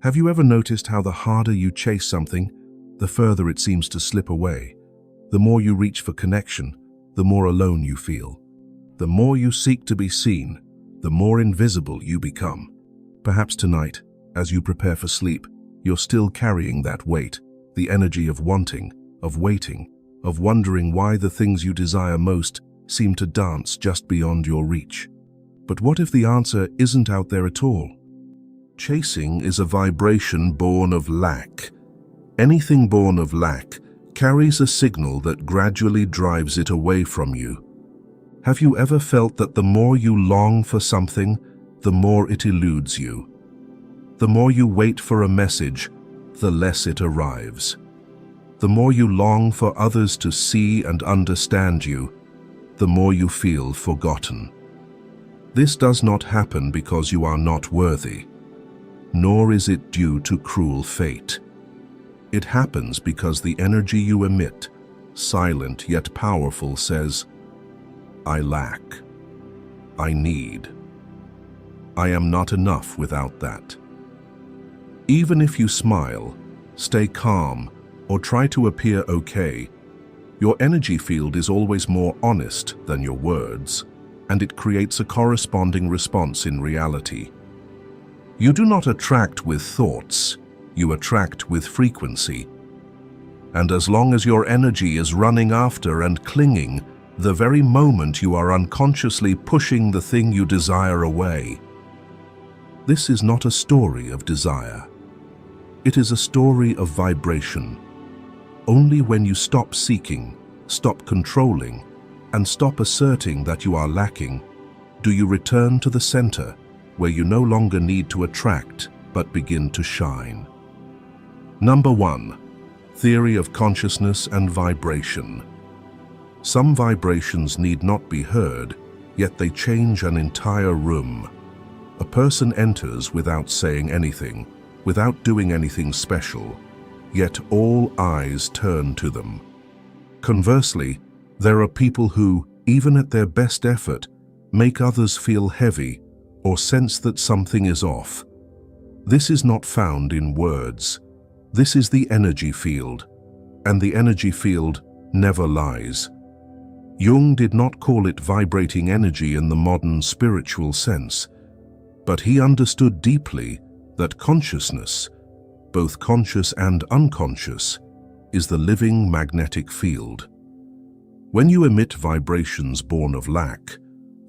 Have you ever noticed how the harder you chase something, the further it seems to slip away? The more you reach for connection, the more alone you feel. The more you seek to be seen, the more invisible you become. Perhaps tonight, as you prepare for sleep, you're still carrying that weight, the energy of wanting, of waiting, of wondering why the things you desire most seem to dance just beyond your reach. But what if the answer isn't out there at all? Chasing is a vibration born of lack. Anything born of lack carries a signal that gradually drives it away from you. Have you ever felt that the more you long for something, the more it eludes you? The more you wait for a message, the less it arrives. The more you long for others to see and understand you, the more you feel forgotten. This does not happen because you are not worthy, nor is it due to cruel fate. It happens because the energy you emit, silent yet powerful, says, I lack, I need, I am not enough without that. Even if you smile, stay calm, or try to appear okay, your energy field is always more honest than your words, and it creates a corresponding response in reality. You do not attract with thoughts, you attract with frequency. And as long as your energy is running after and clinging, the very moment you are unconsciously pushing the thing you desire away. This is not a story of desire. It is a story of vibration. Only when you stop seeking, stop controlling, and stop asserting that you are lacking, do you return to the center, where you no longer need to attract, but begin to shine. Number 1. Theory of consciousness and vibration. Some vibrations need not be heard, yet they change an entire room. A person enters without saying anything, without doing anything special, yet all eyes turn to them. Conversely, there are people who, even at their best effort, make others feel heavy or sense that something is off. This is not found in words. This is the energy field, and the energy field never lies. Jung did not call it vibrating energy in the modern spiritual sense, but he understood deeply that consciousness, both conscious and unconscious, is the living magnetic field. When you emit vibrations born of lack,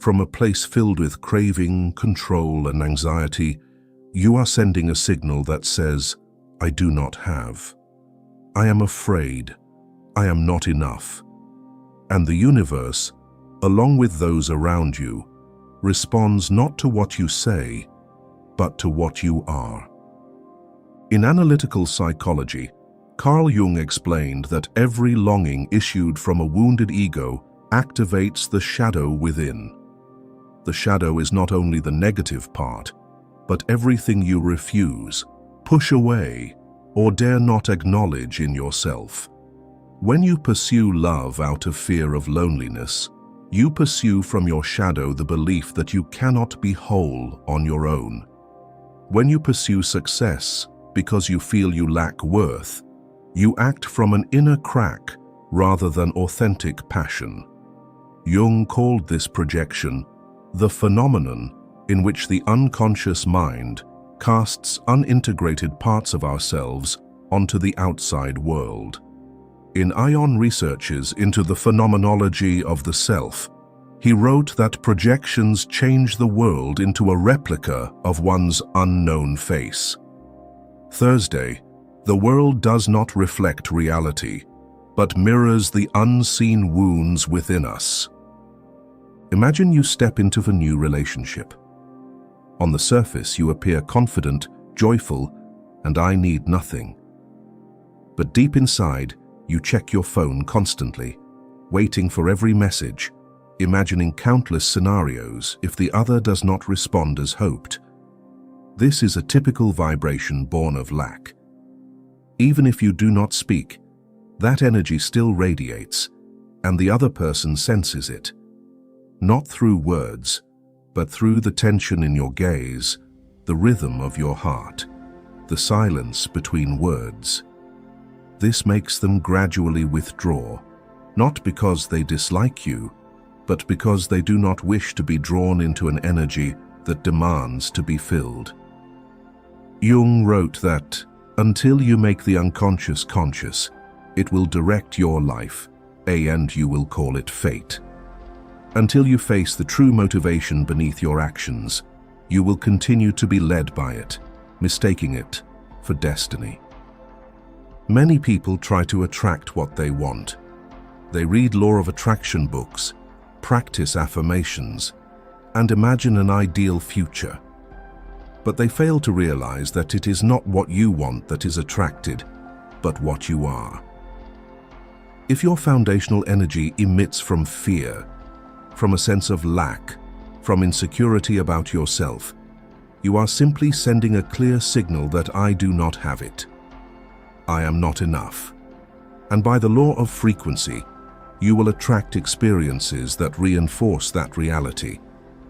from a place filled with craving, control, and anxiety, you are sending a signal that says, I do not have. I am afraid. I am not enough. And the universe, along with those around you, responds not to what you say, but to what you are. In analytical psychology, Carl Jung explained that every longing issued from a wounded ego activates the shadow within. The shadow is not only the negative part, but everything you refuse, push away, or dare not acknowledge in yourself. When you pursue love out of fear of loneliness, you pursue from your shadow the belief that you cannot be whole on your own. When you pursue success because you feel you lack worth, you act from an inner crack rather than authentic passion. Jung called this projection the phenomenon in which the unconscious mind casts unintegrated parts of ourselves onto the outside world. In Ion Researches into the Phenomenology of the Self, he wrote that projections change the world into a replica of one's unknown face. Thursday, the world does not reflect reality, but mirrors the unseen wounds within us. Imagine you step into a new relationship. On the surface, you appear confident, joyful, and I need nothing. But deep inside, you check your phone constantly, waiting for every message, imagining countless scenarios if the other does not respond as hoped. This is a typical vibration born of lack. Even if you do not speak, that energy still radiates, and the other person senses it. Not through words, but through the tension in your gaze, the rhythm of your heart, the silence between words. This makes them gradually withdraw, not because they dislike you, but because they do not wish to be drawn into an energy that demands to be filled. Jung wrote that, until you make the unconscious conscious, it will direct your life, and you will call it fate. Until you face the true motivation beneath your actions, you will continue to be led by it, mistaking it for destiny. Many people try to attract what they want. They read law of attraction books, practice affirmations, and imagine an ideal future. But they fail to realize that it is not what you want that is attracted, but what you are. If your foundational energy emits from fear, from a sense of lack, from insecurity about yourself, you are simply sending a clear signal that I do not have it. I am not enough. And by the law of frequency, you will attract experiences that reinforce that reality.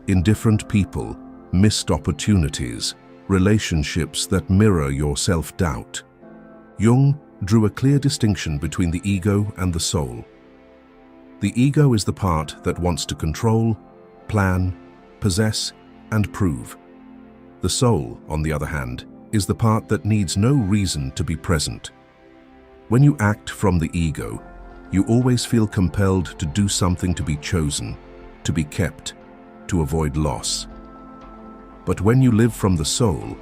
Indifferent people, missed opportunities, relationships that mirror your self-doubt. Jung drew a clear distinction between the ego and the soul. The ego is the part that wants to control, plan, possess, and prove. The soul, on the other hand, is the part that needs no reason to be present. When you act from the ego, you always feel compelled to do something to be chosen, to be kept, to avoid loss. But when you live from the soul,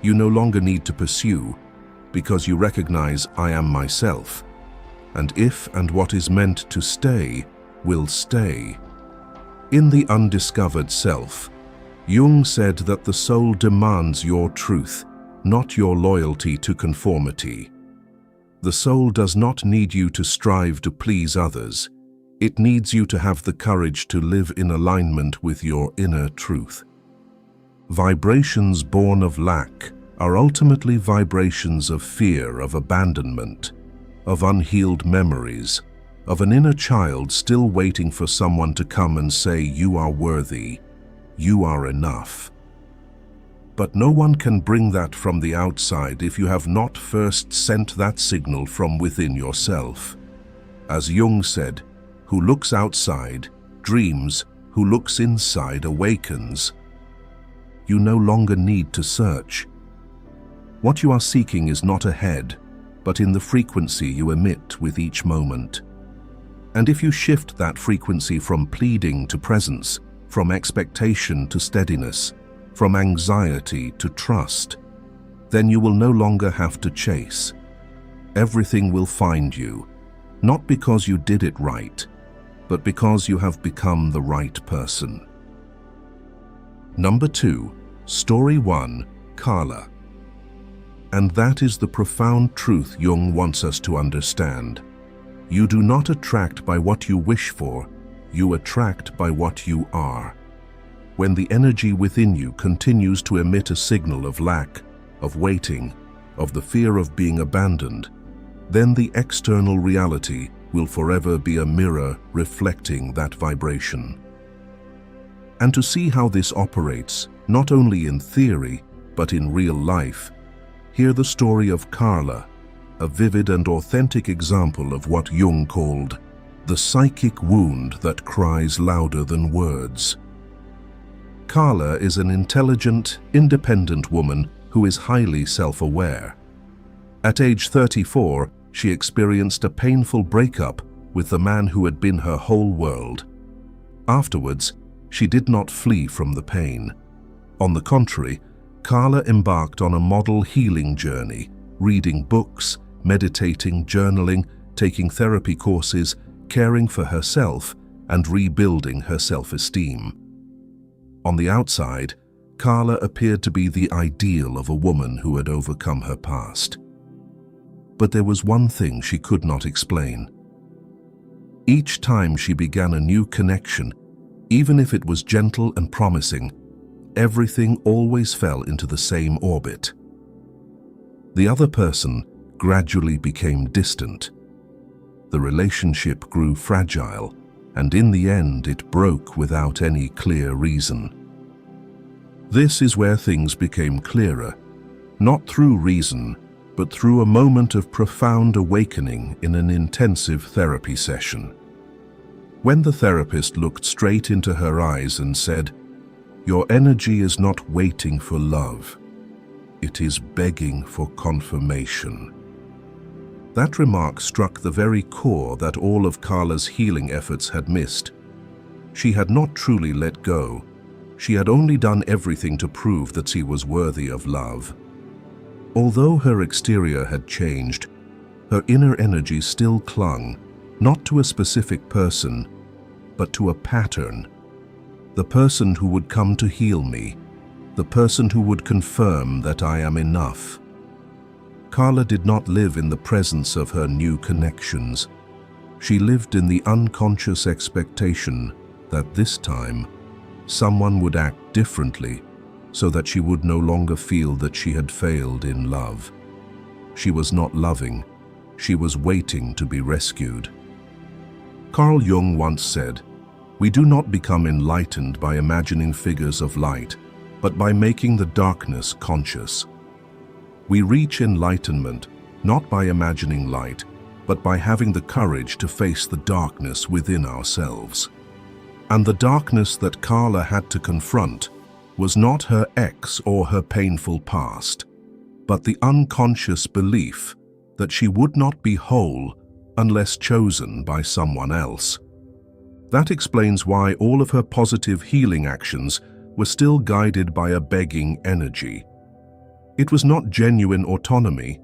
you no longer need to pursue, because you recognize I am myself, and if and what is meant to stay will stay. In the undiscovered self, Jung said that the soul demands your truth, not your loyalty to conformity. The soul does not need you to strive to please others. It needs you to have the courage to live in alignment with your inner truth. Vibrations born of lack are ultimately vibrations of fear, of abandonment, of unhealed memories, of an inner child still waiting for someone to come and say, you are worthy, you are enough. But no one can bring that from the outside if you have not first sent that signal from within yourself. As Jung said, who looks outside dreams, who looks inside awakens. You no longer need to search. What you are seeking is not ahead, but in the frequency you emit with each moment. And if you shift that frequency from pleading to presence, from expectation to steadiness, from anxiety to trust, then you will no longer have to chase. Everything will find you, not because you did it right, but because you have become the right person. Number 2, Story 1, Carla. And that is the profound truth Jung wants us to understand. You do not attract by what you wish for, you attract by what you are. When the energy within you continues to emit a signal of lack, of waiting, of the fear of being abandoned, then the external reality will forever be a mirror reflecting that vibration. And to see how this operates, not only in theory, but in real life, hear the story of Carla, a vivid and authentic example of what Jung called the psychic wound that cries louder than words. Carla is an intelligent, independent woman who is highly self-aware. At age 34, she experienced a painful breakup with the man who had been her whole world. Afterwards, she did not flee from the pain. On the contrary, Carla embarked on a model healing journey, reading books, meditating, journaling, taking therapy courses, caring for herself, and rebuilding her self-esteem. On the outside, Carla appeared to be the ideal of a woman who had overcome her past. But there was one thing she could not explain. Each time she began a new connection, even if it was gentle and promising, everything always fell into the same orbit. The other person gradually became distant. The relationship grew fragile, and in the end it broke without any clear reason. This is where things became clearer. not through reason, but through a moment of profound awakening in an intensive therapy session. When the therapist looked straight into her eyes and said, "Your energy is not waiting for love. It is begging for confirmation." That remark struck the very core that all of Carla's healing efforts had missed. She had not truly let go. She had only done everything to prove that she was worthy of love. Although her exterior had changed, her inner energy still clung, not to a specific person, but to a pattern. The person who would come to heal me, the person who would confirm that I am enough. Carla did not live in the presence of her new connections. She lived in the unconscious expectation that this time, someone would act differently so that she would no longer feel that she had failed in love. She was not loving, she was waiting to be rescued. Carl Jung once said, "We do not become enlightened by imagining figures of light, but by making the darkness conscious." We reach enlightenment not by imagining light, but by having the courage to face the darkness within ourselves. And the darkness that Carla had to confront was not her ex or her painful past, but the unconscious belief that she would not be whole unless chosen by someone else. That explains why all of her positive healing actions were still guided by a begging energy. It was not genuine autonomy.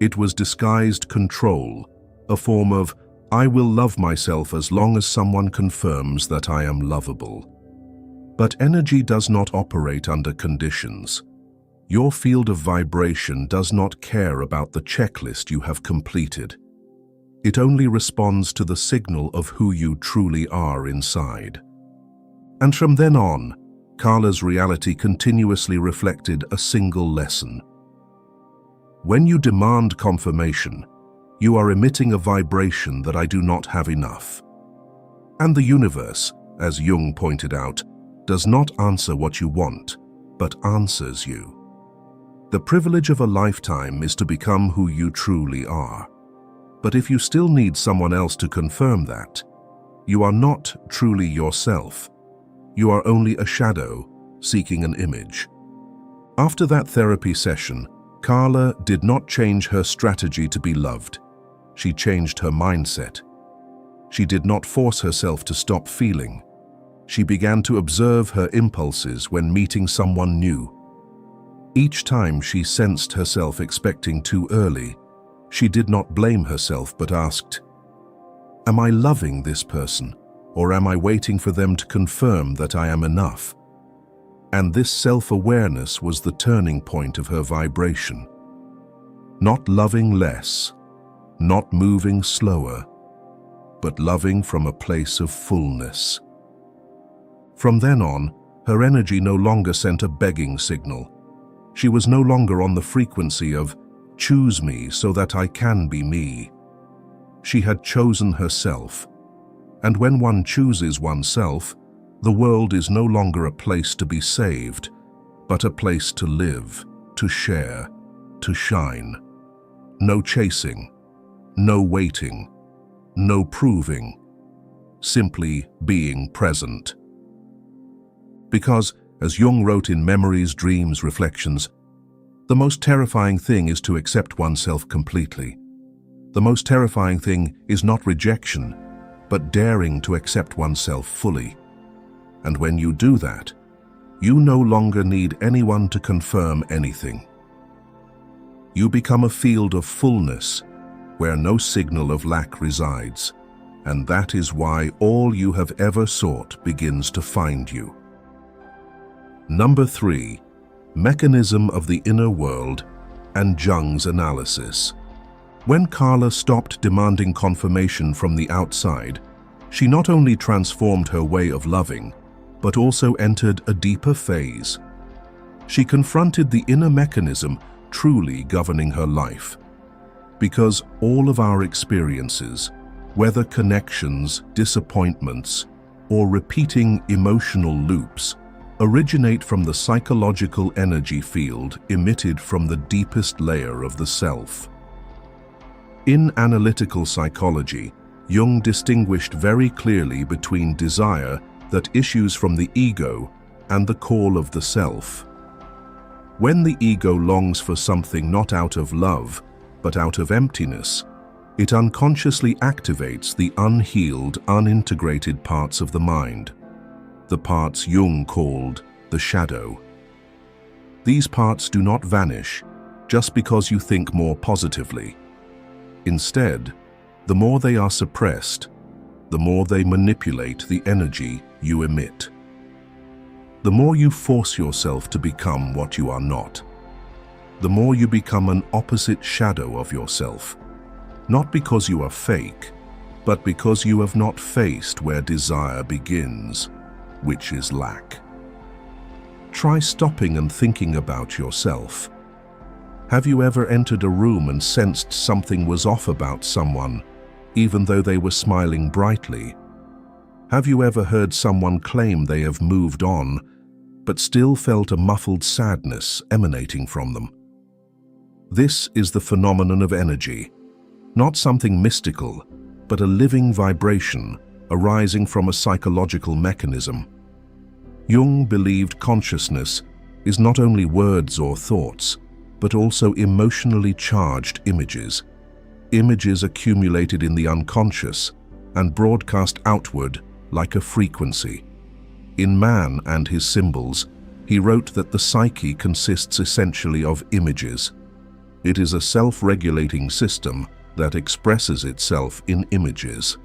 It was disguised control, a form of, "I will love myself as long as someone confirms that I am lovable." But energy does not operate under conditions. Your field of vibration does not care about the checklist you have completed. It only responds to the signal of who you truly are inside. And from then on, Carla's reality continuously reflected a single lesson. When you demand confirmation, you are emitting a vibration that I do not have enough. And the universe, as Jung pointed out, does not answer what you want, but answers you. The privilege of a lifetime is to become who you truly are. But if you still need someone else to confirm that, you are not truly yourself. You are only a shadow seeking an image. After that therapy session, Carla did not change her strategy to be loved. She changed her mindset. She did not force herself to stop feeling. She began to observe her impulses when meeting someone new. Each time she sensed herself expecting too early, she did not blame herself but asked, "Am I loving this person? Or am I waiting for them to confirm that I am enough?" And this self-awareness was the turning point of her vibration. Not loving less, not moving slower, but loving from a place of fullness. From then on, her energy no longer sent a begging signal. She was no longer on the frequency of, "Choose me so that I can be me." She had chosen herself. And when one chooses oneself, the world is no longer a place to be saved, but a place to live, to share, to shine. No chasing, no waiting, no proving, simply being present. Because, as Jung wrote in Memories, Dreams, Reflections, the most terrifying thing is to accept oneself completely. The most terrifying thing is not rejection, but daring to accept oneself fully. And when you do that, you no longer need anyone to confirm anything. You become a field of fullness where no signal of lack resides, and that is why all you have ever sought begins to find you. Number 3. Mechanism of the inner world and Jung's analysis. When Carla stopped demanding confirmation from the outside, she not only transformed her way of loving, but also entered a deeper phase. She confronted the inner mechanism truly governing her life. Because all of our experiences, whether connections, disappointments, or repeating emotional loops, originate from the psychological energy field emitted from the deepest layer of the self. In analytical psychology, Jung distinguished very clearly between desire that issues from the ego and the call of the self. When the ego longs for something not out of love, but out of emptiness, it unconsciously activates the unhealed, unintegrated parts of the mind, the parts Jung called the shadow. These parts do not vanish just because you think more positively. Instead, the more they are suppressed, the more they manipulate the energy you emit. The more you force yourself to become what you are not, the more you become an opposite shadow of yourself, not because you are fake, but because you have not faced where desire begins, which is lack. Try stopping and thinking about yourself. Have you ever entered a room and sensed something was off about someone, even though they were smiling brightly? Have you ever heard someone claim they have moved on, but still felt a muffled sadness emanating from them? This is the phenomenon of energy, not something mystical, but a living vibration arising from a psychological mechanism. Jung believed consciousness is not only words or thoughts, but also emotionally charged images. Images accumulated in the unconscious and broadcast outward like a frequency. In Man and His Symbols, he wrote that the psyche consists essentially of images. It is a self-regulating system that expresses itself in images.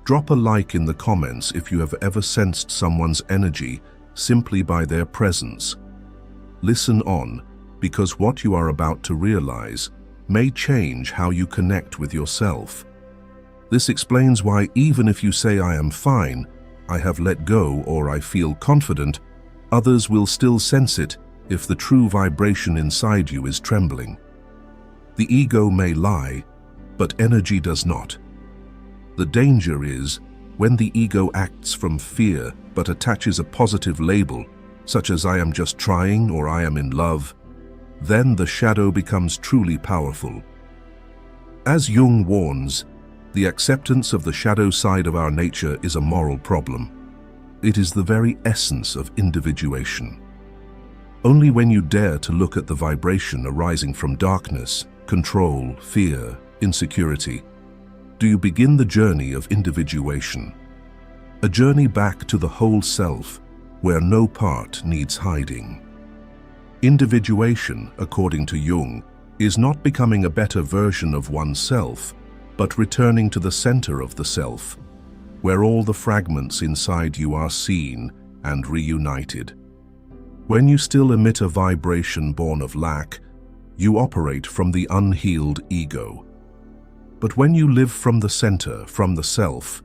Drop a like in the comments if you have ever sensed someone's energy simply by their presence. Listen on, because what you are about to realize may change how you connect with yourself. This explains why even if you say "I am fine," "I have let go," or "I feel confident," others will still sense it if the true vibration inside you is trembling. The ego may lie, but energy does not. The danger is when the ego acts from fear but attaches a positive label, such as "I am just trying" or "I am in love," then the shadow becomes truly powerful. As Jung warns, the acceptance of the shadow side of our nature is a moral problem. It is the very essence of individuation. Only when you dare to look at the vibration arising from darkness, control, fear, insecurity, do you begin the journey of individuation. A journey back to the whole self, where no part needs hiding. Individuation, according to Jung, is not becoming a better version of oneself, but returning to the center of the self, where all the fragments inside you are seen and reunited. When you still emit a vibration born of lack, you operate from the unhealed ego. But when you live from the center, from the self,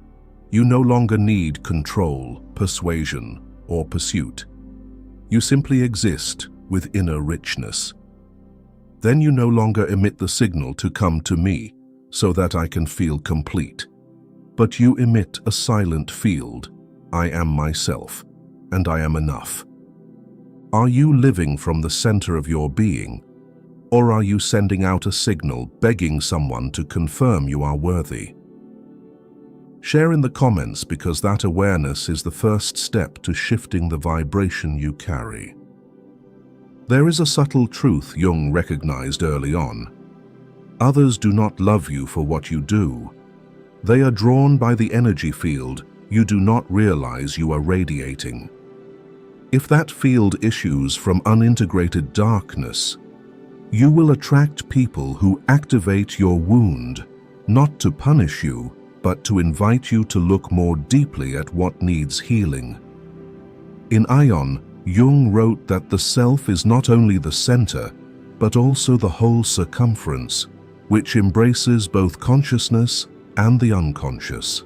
you no longer need control, persuasion, or pursuit. You simply exist with inner richness. Then you no longer emit the signal to come to me so that I can feel complete, but you emit a silent field: I am myself, and I am enough. Are you living from the center of your being, or are you sending out a signal begging someone to confirm you are worthy? Share in the comments, because that awareness is the first step to shifting the vibration you carry. There is a subtle truth Jung recognized early on. Others do not love you for what you do. They are drawn by the energy field you do not realize you are radiating. If that field issues from unintegrated darkness, you will attract people who activate your wound, not to punish you, but to invite you to look more deeply at what needs healing. In Ion, Jung wrote that the self is not only the center, but also the whole circumference, which embraces both consciousness and the unconscious.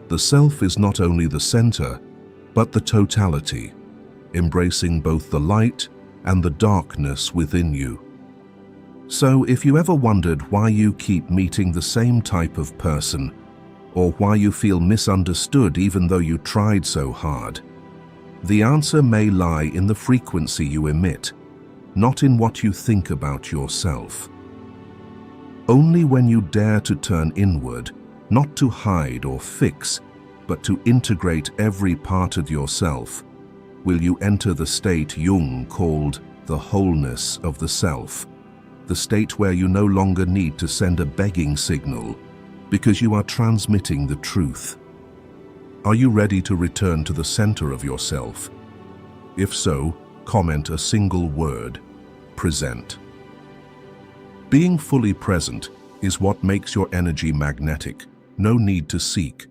The self is not only the center, but the totality, embracing both the light and the darkness within you. So if you ever wondered why you keep meeting the same type of person, or why you feel misunderstood even though you tried so hard, The answer may lie in the frequency you emit, not in what you think about yourself. Only when you dare to turn inward, not to hide or fix, but to integrate every part of yourself, will you enter the state Jung called the wholeness of the self, the state where you no longer need to send a begging signal because you are transmitting the truth. Are you ready to return to the center of yourself? If so, comment a single word: present. Being fully present is what makes your energy magnetic. No need to seek,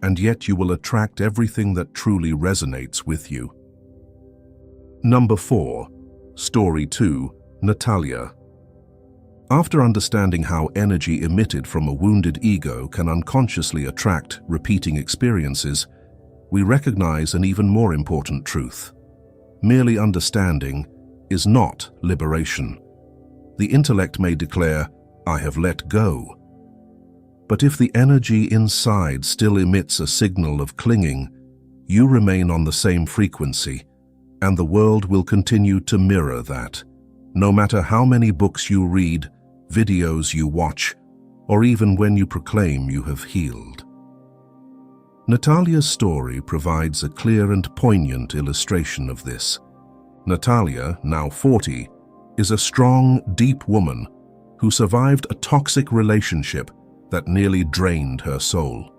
and yet you will attract everything that truly resonates with you. Number 4. Story 2. Natalia. After understanding how energy emitted from a wounded ego can unconsciously attract repeating experiences, we recognize an even more important truth. Merely understanding is not liberation. The intellect may declare, "I have let go." But if the energy inside still emits a signal of clinging, you remain on the same frequency, and the world will continue to mirror that, no matter how many books you read, videos you watch, or even when you proclaim you have healed. Natalia's story provides a clear and poignant illustration of this. Natalia, now 40, is a strong, deep woman who survived a toxic relationship that nearly drained her soul.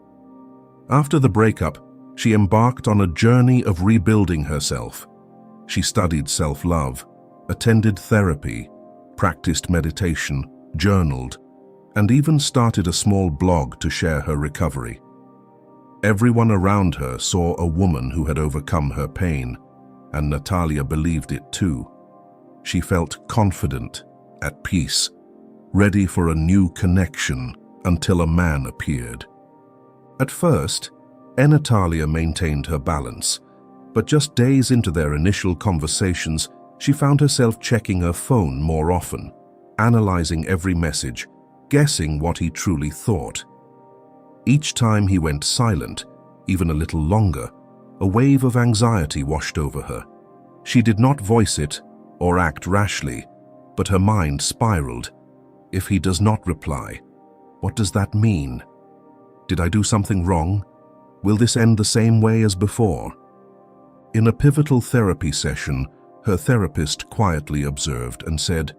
After the breakup, she embarked on a journey of rebuilding herself. She studied self-love, attended therapy, practiced meditation, journaled, and even started a small blog to share her recovery. Everyone around her saw a woman who had overcome her pain, and Natalia believed it too. She felt confident, at peace, ready for a new connection until a man appeared. At first, Natalia maintained her balance, but just days into their initial conversations, she found herself checking her phone more often, analyzing every message, guessing what he truly thought. Each time he went silent, even a little longer, a wave of anxiety washed over her. She did not voice it or act rashly, but her mind spiraled. If he does not reply, what does that mean? Did I do something wrong? Will this end the same way as before? In a pivotal therapy session, her therapist quietly observed and said,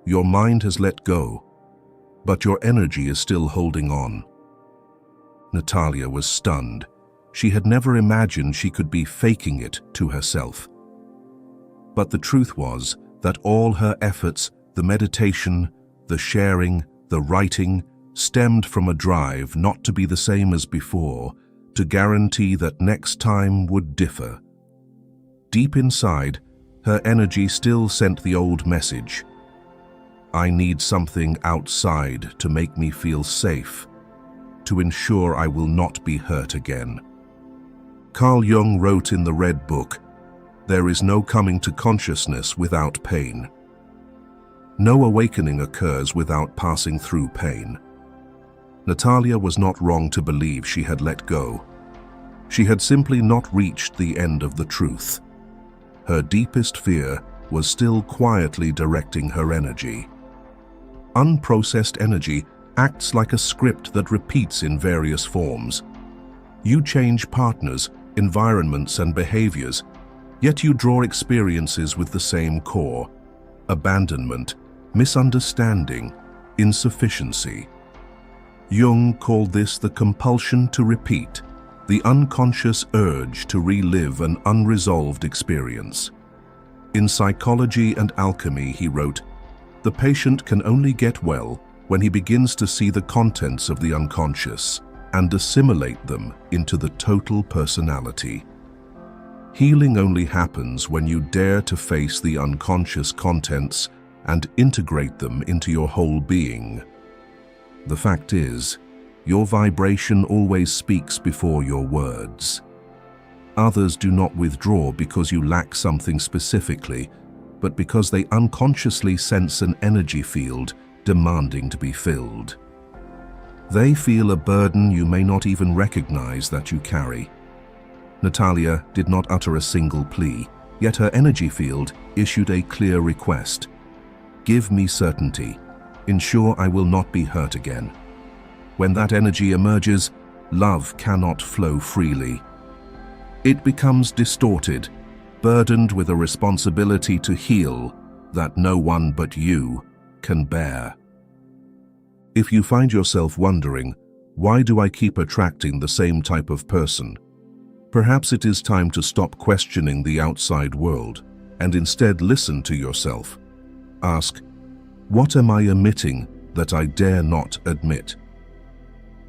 "Your mind has let go, but your energy is still holding on." Natalia was stunned. She had never imagined she could be faking it to herself. But the truth was that all her efforts, the meditation, the sharing, the writing, stemmed from a drive not to be the same as before, to guarantee that next time would differ. Deep inside, her energy still sent the old message: "I need something outside to make me feel safe, to ensure I will not be hurt again." Carl Jung wrote in the Red Book, "There is no coming to consciousness without pain. No awakening occurs without passing through pain." Natalia was not wrong to believe she had let go. She had simply not reached the end of the truth. Her deepest fear was still quietly directing her energy. Unprocessed energy acts like a script that repeats in various forms. You change partners, environments, and behaviors, yet you draw experiences with the same core: abandonment, misunderstanding, insufficiency. Jung called this the compulsion to repeat, the unconscious urge to relive an unresolved experience. In Psychology and Alchemy, he wrote, "The patient can only get well when he begins to see the contents of the unconscious and assimilate them into the total personality." Healing only happens when you dare to face the unconscious contents and integrate them into your whole being. The fact is, your vibration always speaks before your words. Others do not withdraw because you lack something specifically, but because they unconsciously sense an energy field demanding to be filled. They feel a burden you may not even recognize that you carry. Natalia did not utter a single plea, yet her energy field issued a clear request. Give me certainty. Ensure I will not be hurt again. When that energy emerges, love cannot flow freely. It becomes distorted, burdened with a responsibility to heal that no one but you can bear. If you find yourself wondering, why do I keep attracting the same type of person? Perhaps it is time to stop questioning the outside world and instead listen to yourself. Ask, what am I emitting that I dare not admit?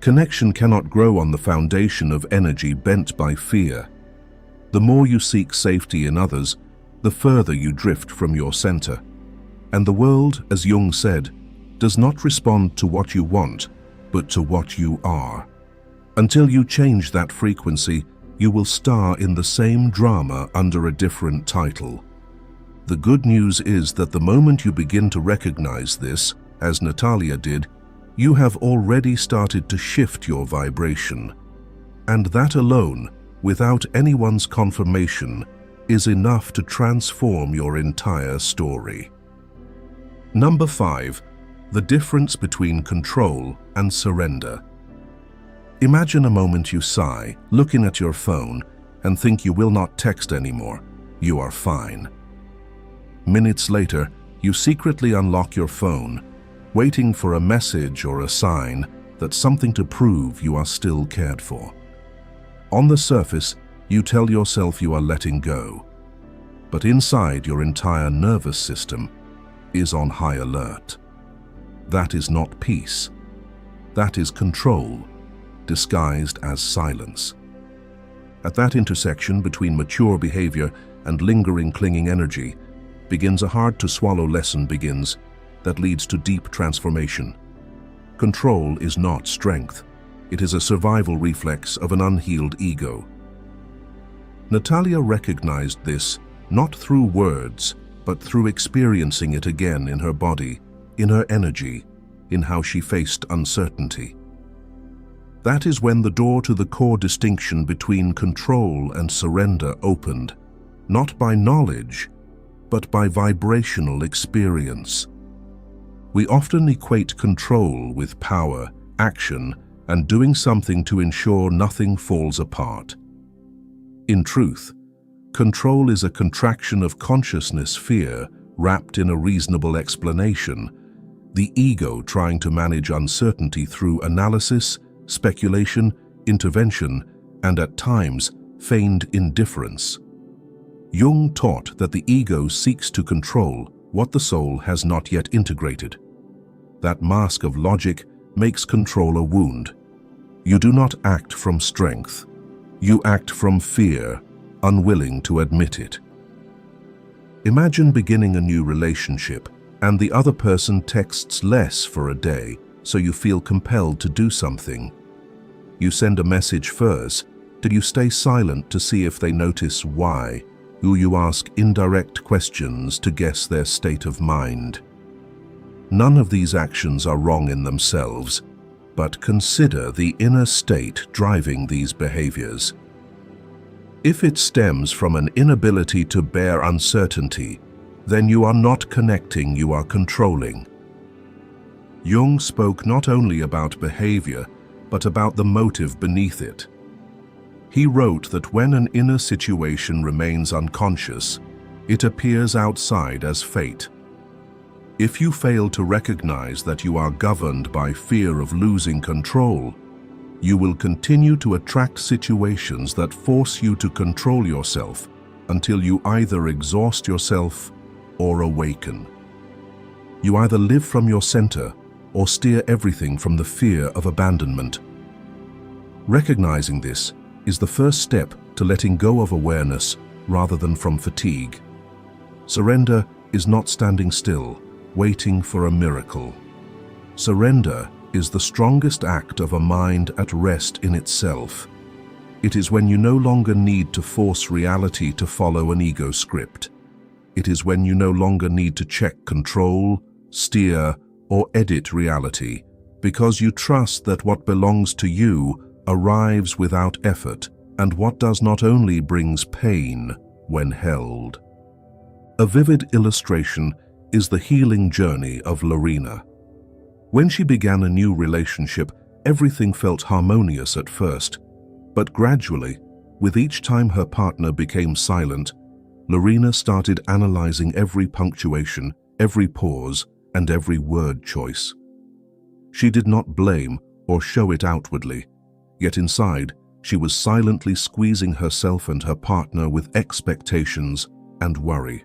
Connection cannot grow on the foundation of energy bent by fear. The more you seek safety in others, the further you drift from your center. And the world, as Jung said, does not respond to what you want, but to what you are. Until you change that frequency, you will star in the same drama under a different title. The good news is that the moment you begin to recognize this, as Natalia did, you have already started to shift your vibration. And that alone, without anyone's confirmation, is enough to transform your entire story. Number 5. The difference between control and surrender. Imagine a moment you sigh, looking at your phone, and think you will not text anymore. You are fine. Minutes later, you secretly unlock your phone, waiting for a message or a sign that something to prove you are still cared for. On the surface, you tell yourself you are letting go, but inside your entire nervous system is on high alert. That is not peace. That is control, disguised as silence. At that intersection between mature behavior and lingering clinging energy begins a hard-to-swallow lesson that leads to deep transformation. Control is not strength. It is a survival reflex of an unhealed ego. Natalia recognized this not through words, but through experiencing it again in her body, in her energy, in how she faced uncertainty. That is when the door to the core distinction between control and surrender opened, not by knowledge, but by vibrational experience. We often equate control with power, action, and doing something to ensure nothing falls apart. In truth, control is a contraction of consciousness fear wrapped in a reasonable explanation, the ego trying to manage uncertainty through analysis, speculation, intervention, and at times, feigned indifference. Jung taught that the ego seeks to control what the soul has not yet integrated. That mask of logic makes control a wound. You do not act from strength. You act from fear, unwilling to admit it. Imagine beginning a new relationship, and the other person texts less for a day, so you feel compelled to do something. You send a message first. Do you stay silent to see if they notice why? Or you ask indirect questions to guess their state of mind? None of these actions are wrong in themselves, but consider the inner state driving these behaviors. If it stems from an inability to bear uncertainty, then you are not connecting, you are controlling. Jung spoke not only about behavior, but about the motive beneath it. He wrote that when an inner situation remains unconscious, it appears outside as fate. If you fail to recognize that you are governed by fear of losing control, you will continue to attract situations that force you to control yourself until you either exhaust yourself or awaken. You either live from your center or steer everything from the fear of abandonment. Recognizing this is the first step to letting go of awareness rather than from fatigue. Surrender is not standing still, waiting for a miracle. Surrender is the strongest act of a mind at rest in itself. It is when you no longer need to force reality to follow an ego script. It is when you no longer need to check, control, steer, or edit reality, because you trust that what belongs to you arrives without effort, and what does not only brings pain when held. A vivid illustration is the healing journey of Lorena. When she began a new relationship, everything felt harmonious at first, but gradually, with each time her partner became silent, Lorena started analyzing every punctuation, every pause, and every word choice. She did not blame or show it outwardly, yet inside, she was silently squeezing herself and her partner with expectations and worry.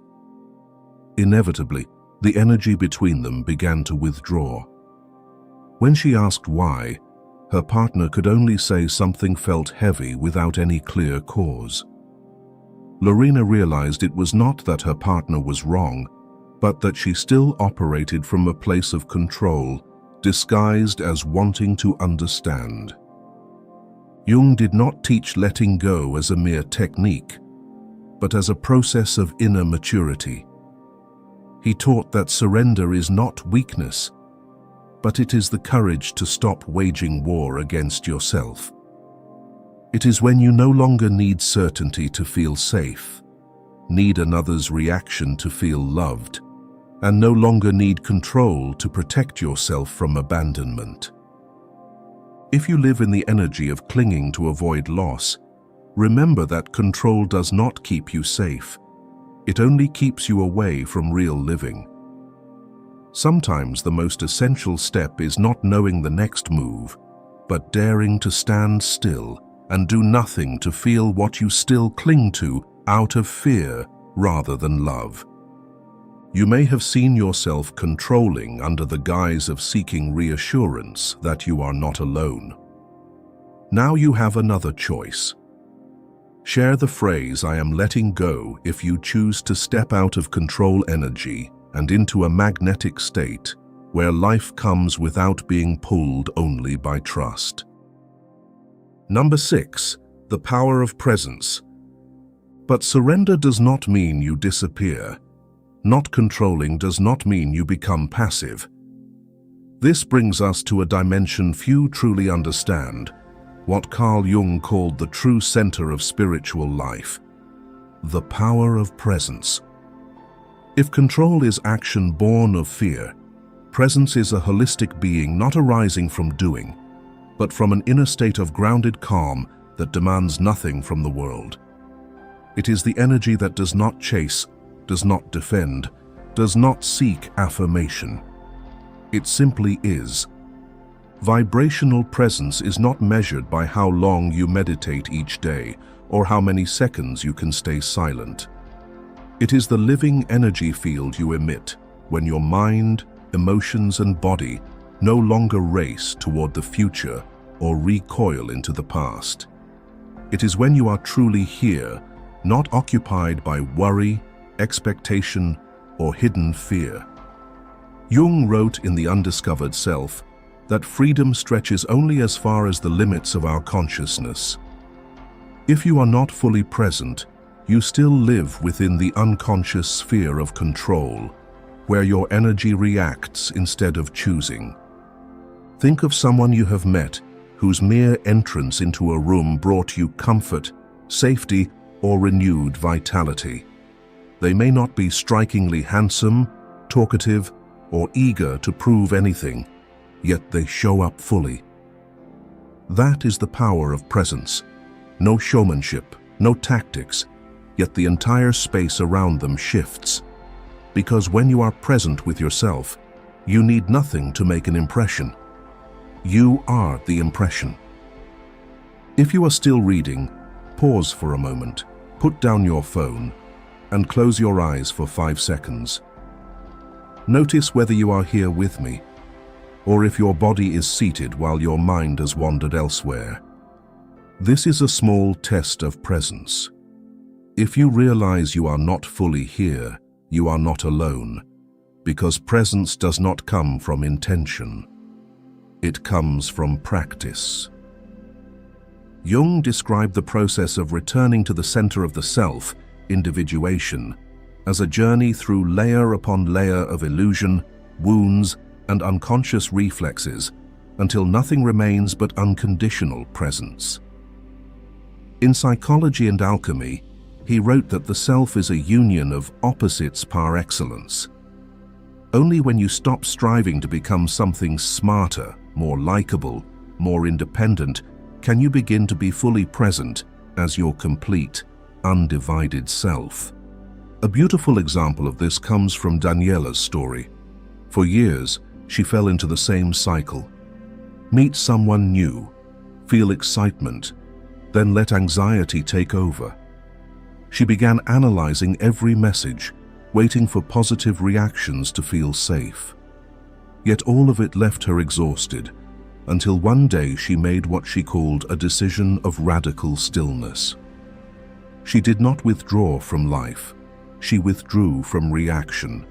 Inevitably, the energy between them began to withdraw. When she asked why, her partner could only say something felt heavy without any clear cause. Lorena realized it was not that her partner was wrong, but that she still operated from a place of control, disguised as wanting to understand. Jung did not teach letting go as a mere technique, but as a process of inner maturity. He taught that surrender is not weakness, but it is the courage to stop waging war against yourself. It is when you no longer need certainty to feel safe, need another's reaction to feel loved, and no longer need control to protect yourself from abandonment. If you live in the energy of clinging to avoid loss, remember that control does not keep you safe. It only keeps you away from real living. Sometimes the most essential step is not knowing the next move, but daring to stand still and do nothing to feel what you still cling to out of fear rather than love. You may have seen yourself controlling under the guise of seeking reassurance that you are not alone. Now you have another choice. Share the phrase "I am letting go" if you choose to step out of control energy and into a magnetic state where life comes without being pulled only by trust. Number 6, the power of presence. But surrender does not mean you disappear. Not controlling does not mean you become passive. This brings us to a dimension few truly understand, what Carl Jung called the true center of spiritual life, the power of presence. If control is action born of fear, presence is a holistic being not arising from doing, but from an inner state of grounded calm that demands nothing from the world. It is the energy that does not chase, does not defend, does not seek affirmation. It simply is. Vibrational presence is not measured by how long you meditate each day or how many seconds you can stay silent. It is the living energy field you emit when your mind, emotions, and body no longer race toward the future or recoil into the past. It is when you are truly here, not occupied by worry, expectation, or hidden fear. Jung wrote in The Undiscovered Self that freedom stretches only as far as the limits of our consciousness. If you are not fully present, you still live within the unconscious sphere of control, where your energy reacts instead of choosing. Think of someone you have met whose mere entrance into a room brought you comfort, safety, or renewed vitality. They may not be strikingly handsome, talkative, or eager to prove anything, yet they show up fully. That is the power of presence. No showmanship, no tactics, yet the entire space around them shifts. Because when you are present with yourself, you need nothing to make an impression. You are the impression. If you are still reading, pause for a moment, put down your phone, and close your eyes for 5 seconds. Notice whether you are here with me, or if your body is seated while your mind has wandered elsewhere. This is a small test of presence. If you realize you are not fully here, you are not alone, because presence does not come from intention. It comes from practice. Jung described the process of returning to the center of the self, individuation, as a journey through layer upon layer of illusion, wounds, and unconscious reflexes until nothing remains but unconditional presence. In Psychology and Alchemy, he wrote that the self is a union of opposites par excellence. Only when you stop striving to become something smarter, more likable, more independent, can you begin to be fully present as your complete, undivided self. A beautiful example of this comes from Daniela's story. For years, she fell into the same cycle. Meet someone new, feel excitement, then let anxiety take over. She began analyzing every message, waiting for positive reactions to feel safe. Yet all of it left her exhausted, until one day she made what she called a decision of radical stillness. She did not withdraw from life, she withdrew from reaction.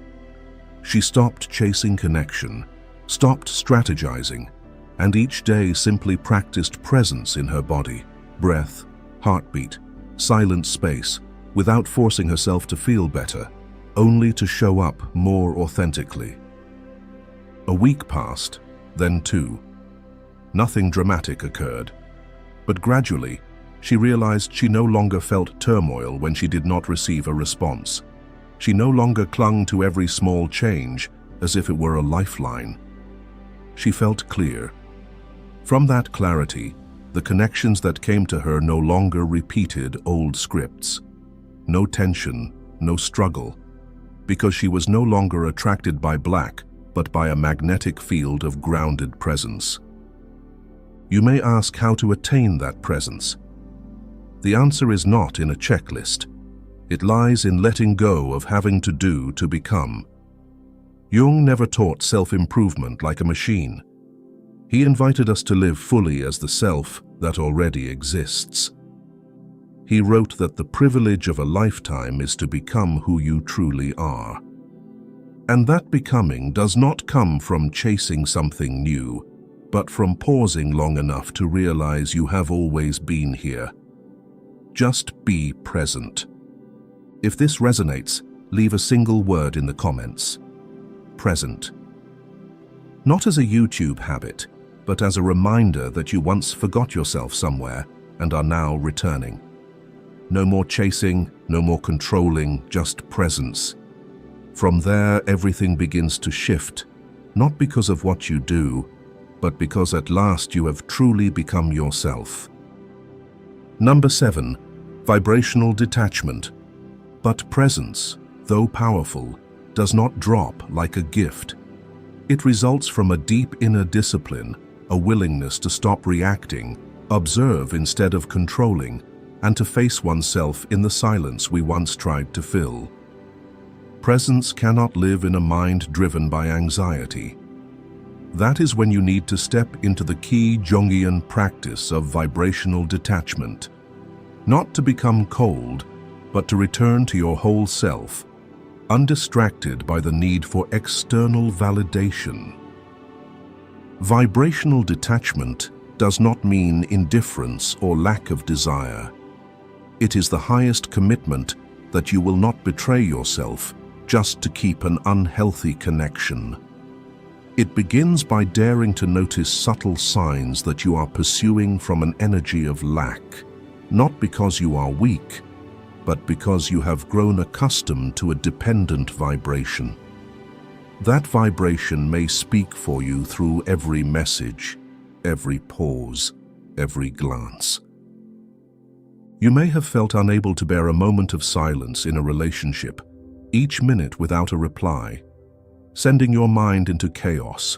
She stopped chasing connection, stopped strategizing, and each day simply practiced presence in her body, breath, heartbeat, silent space, without forcing herself to feel better, only to show up more authentically. A week passed, then two. Nothing dramatic occurred, but gradually, she realized she no longer felt turmoil when she did not receive a response. She no longer clung to every small change as if it were a lifeline. She felt clear. From that clarity, the connections that came to her no longer repeated old scripts. No tension, no struggle, because she was no longer attracted by black, but by a magnetic field of grounded presence. You may ask how to attain that presence. The answer is not in a checklist. It lies in letting go of having to do to become. Jung never taught self-improvement like a machine. He invited us to live fully as the self that already exists. He wrote that the privilege of a lifetime is to become who you truly are. And that becoming does not come from chasing something new, but from pausing long enough to realize you have always been here. Just be present. If this resonates, leave a single word in the comments. Present. Not as a YouTube habit, but as a reminder that you once forgot yourself somewhere and are now returning. No more chasing, no more controlling, just presence. From there, everything begins to shift, not because of what you do, but because at last you have truly become yourself. Number 7, vibrational detachment. But presence, though powerful, does not drop like a gift. It results from a deep inner discipline, a willingness to stop reacting, observe instead of controlling, and to face oneself in the silence we once tried to fill. Presence cannot live in a mind driven by anxiety. That is when you need to step into the key Jungian practice of vibrational detachment. Not to become cold, but to return to your whole self, undistracted by the need for external validation. Vibrational detachment does not mean indifference or lack of desire. It is the highest commitment that you will not betray yourself just to keep an unhealthy connection. It begins by daring to notice subtle signs that you are pursuing from an energy of lack, not because you are weak, but because you have grown accustomed to a dependent vibration. That vibration may speak for you through every message, every pause, every glance. You may have felt unable to bear a moment of silence in a relationship, each minute without a reply, sending your mind into chaos,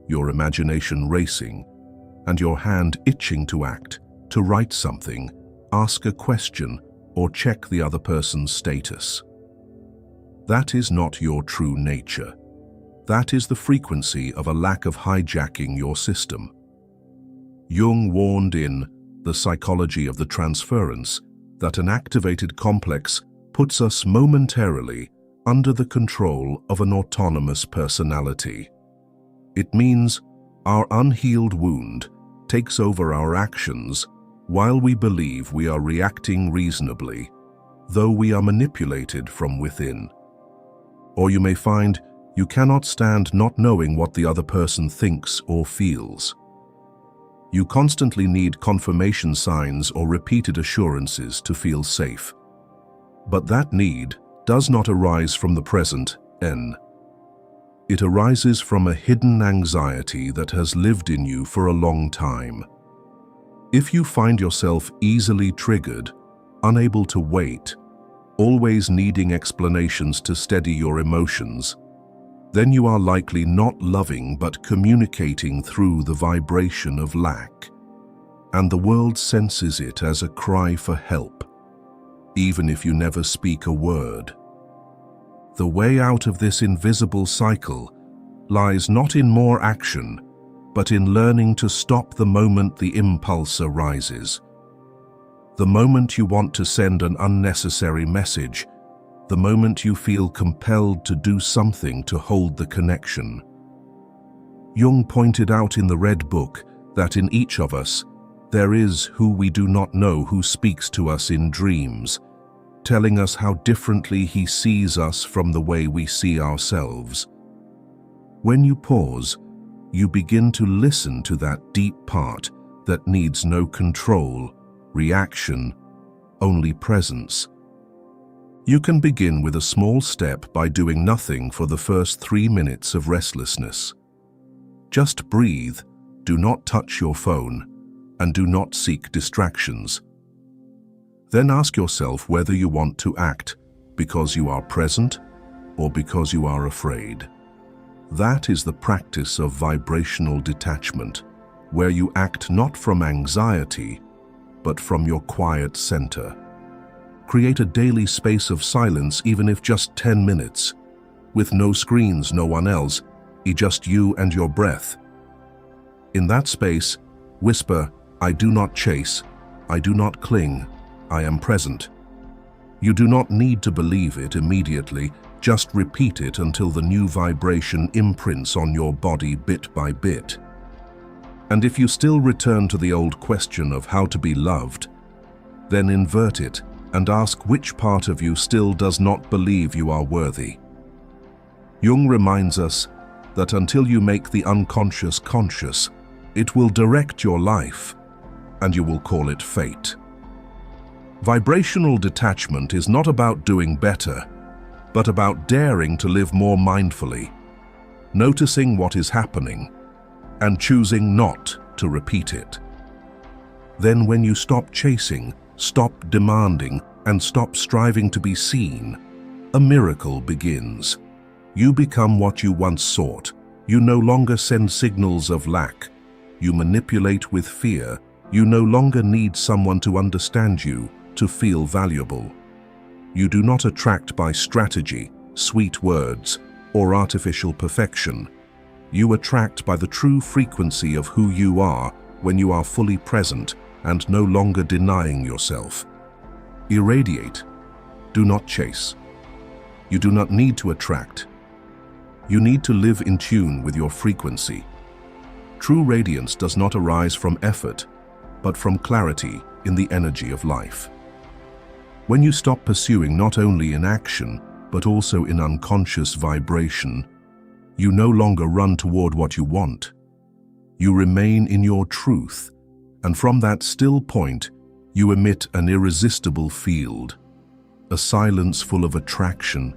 your imagination racing, and your hand itching to act, to write something, ask a question, or check the other person's status. That is not your true nature. That is the frequency of a lack of hijacking your system. Jung warned in The Psychology of the Transference that an activated complex puts us momentarily under the control of an autonomous personality. It means our unhealed wound takes over our actions while we believe we are reacting reasonably, though we are manipulated from within. Or you may find you cannot stand not knowing what the other person thinks or feels. You constantly need confirmation signs or repeated assurances to feel safe. But that need does not arise from the present N. It arises from a hidden anxiety that has lived in you for a long time. If you find yourself easily triggered, unable to wait, always needing explanations to steady your emotions, then you are likely not loving but communicating through the vibration of lack. And the world senses it as a cry for help, even if you never speak a word. The way out of this invisible cycle lies not in more action, but in learning to stop the moment the impulse arises. The moment you want to send an unnecessary message, the moment you feel compelled to do something to hold the connection. Jung pointed out in the Red Book that in each of us, there is who we do not know who speaks to us in dreams, telling us how differently he sees us from the way we see ourselves. When you pause, you begin to listen to that deep part that needs no control, reaction, only presence. You can begin with a small step by doing nothing for the first 3 minutes of restlessness. Just breathe, do not touch your phone, and do not seek distractions. Then ask yourself whether you want to act because you are present or because you are afraid. That is the practice of vibrational detachment, where you act not from anxiety, but from your quiet center. Create a daily space of silence, even if just 10 minutes, with no screens, no one else, just you and your breath. In that space, whisper, "I do not chase, I do not cling, I am present." You do not need to believe it immediately, just repeat it until the new vibration imprints on your body bit by bit. And if you still return to the old question of how to be loved, then invert it and ask which part of you still does not believe you are worthy. Jung reminds us that until you make the unconscious conscious, it will direct your life, and you will call it fate. Vibrational detachment is not about doing better, but about daring to live more mindfully, noticing what is happening, and choosing not to repeat it. Then when you stop chasing, stop demanding, and stop striving to be seen, a miracle begins. You become what you once sought. You no longer send signals of lack. You manipulate with fear. You no longer need someone to understand you, to feel valuable. You do not attract by strategy, sweet words, or artificial perfection. You attract by the true frequency of who you are when you are fully present and no longer denying yourself. Irradiate. Do not chase. You do not need to attract. You need to live in tune with your frequency. True radiance does not arise from effort, but from clarity in the energy of life. When you stop pursuing not only in action, but also in unconscious vibration, you no longer run toward what you want. You remain in your truth, and from that still point, you emit an irresistible field, a silence full of attraction,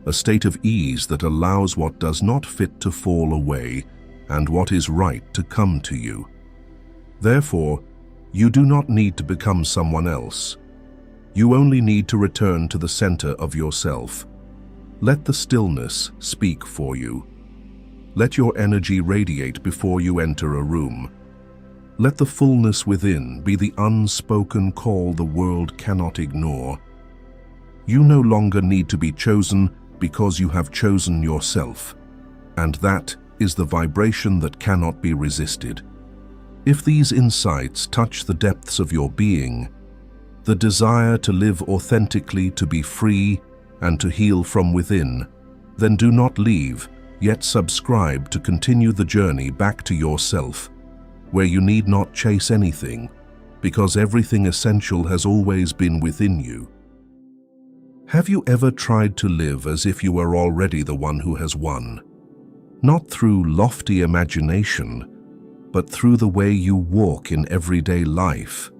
a state of ease that allows what does not fit to fall away and what is right to come to you. Therefore, you do not need to become someone else. You only need to return to the center of yourself. Let the stillness speak for you. Let your energy radiate before you enter a room. Let the fullness within be the unspoken call the world cannot ignore. You no longer need to be chosen because you have chosen yourself, and that is the vibration that cannot be resisted. If these insights touch the depths of your being, the desire to live authentically, to be free, and to heal from within, then do not leave, yet subscribe to continue the journey back to yourself, where you need not chase anything, because everything essential has always been within you. Have you ever tried to live as if you were already the one who has won? Not through lofty imagination, but through the way you walk in everyday life,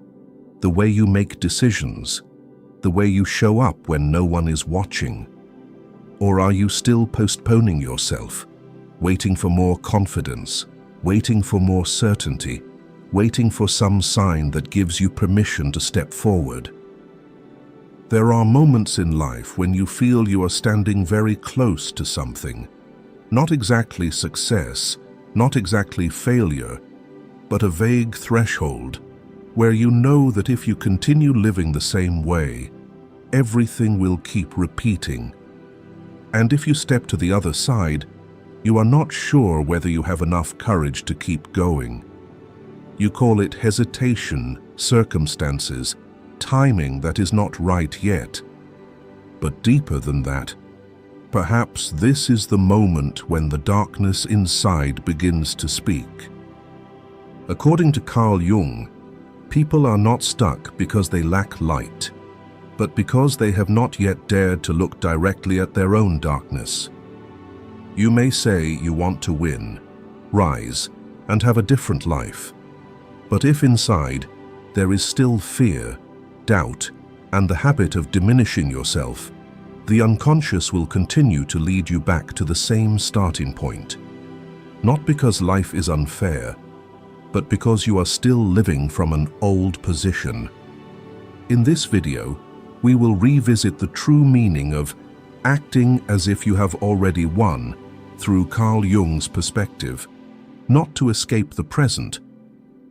the way you make decisions, the way you show up when no one is watching? Or are you still postponing yourself, waiting for more confidence, waiting for more certainty, waiting for some sign that gives you permission to step forward? There are moments in life when you feel you are standing very close to something. Not exactly success, not exactly failure, but a vague threshold where you know that if you continue living the same way, everything will keep repeating. And if you step to the other side, you are not sure whether you have enough courage to keep going. You call it hesitation, circumstances, timing that is not right yet. But deeper than that, perhaps this is the moment when the darkness inside begins to speak. According to Carl Jung, people are not stuck because they lack light, but because they have not yet dared to look directly at their own darkness. You may say you want to win, rise, and have a different life. But if inside there is still fear, doubt, and the habit of diminishing yourself, the unconscious will continue to lead you back to the same starting point. Not because life is unfair, but because you are still living from an old position. In this video, we will revisit the true meaning of acting as if you have already won through Carl Jung's perspective, not to escape the present,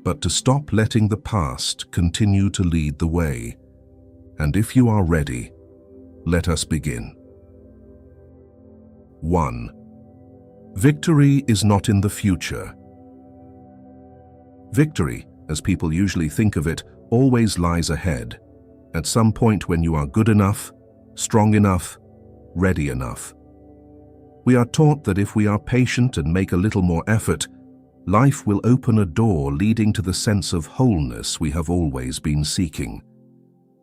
but to stop letting the past continue to lead the way. And if you are ready, let us begin. 1. Victory is not in the future. Victory, as people usually think of it, always lies ahead, at some point when you are good enough, strong enough, ready enough. We are taught that if we are patient and make a little more effort, life will open a door leading to the sense of wholeness we have always been seeking.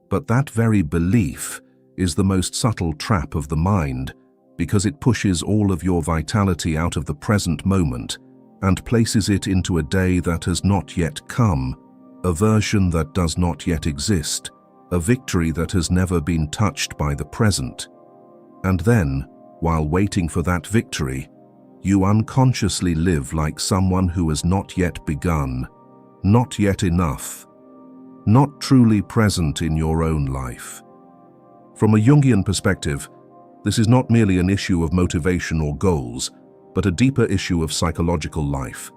But that very belief is the most subtle trap of the mind, because it pushes all of your vitality out of the present moment and places it into a day that has not yet come, a version that does not yet exist, a victory that has never been touched by the present. And then, while waiting for that victory, you unconsciously live like someone who has not yet begun, not yet enough, not truly present in your own life. From a Jungian perspective, this is not merely an issue of motivation or goals, but a deeper issue of psychological life.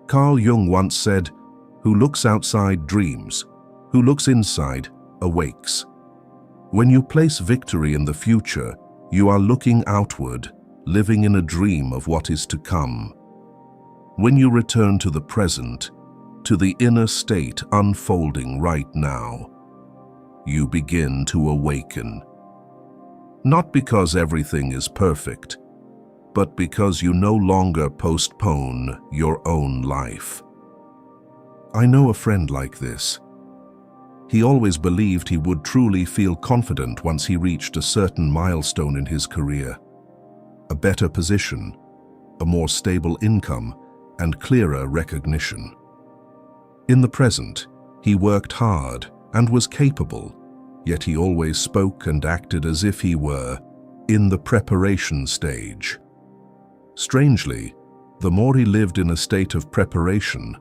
Carl Jung once said, "Who looks outside dreams, who looks inside awakes." When you place victory in the future, you are looking outward, living in a dream of what is to come. When you return to the present, to the inner state unfolding right now, you begin to awaken. Not because everything is perfect, but because you no longer postpone your own life. I know a friend like this. He always believed he would truly feel confident once he reached a certain milestone in his career. A better position, a more stable income, and clearer recognition. In the present, he worked hard and was capable, yet he always spoke and acted as if he were in the preparation stage. Strangely, the more he lived in a state of preparation,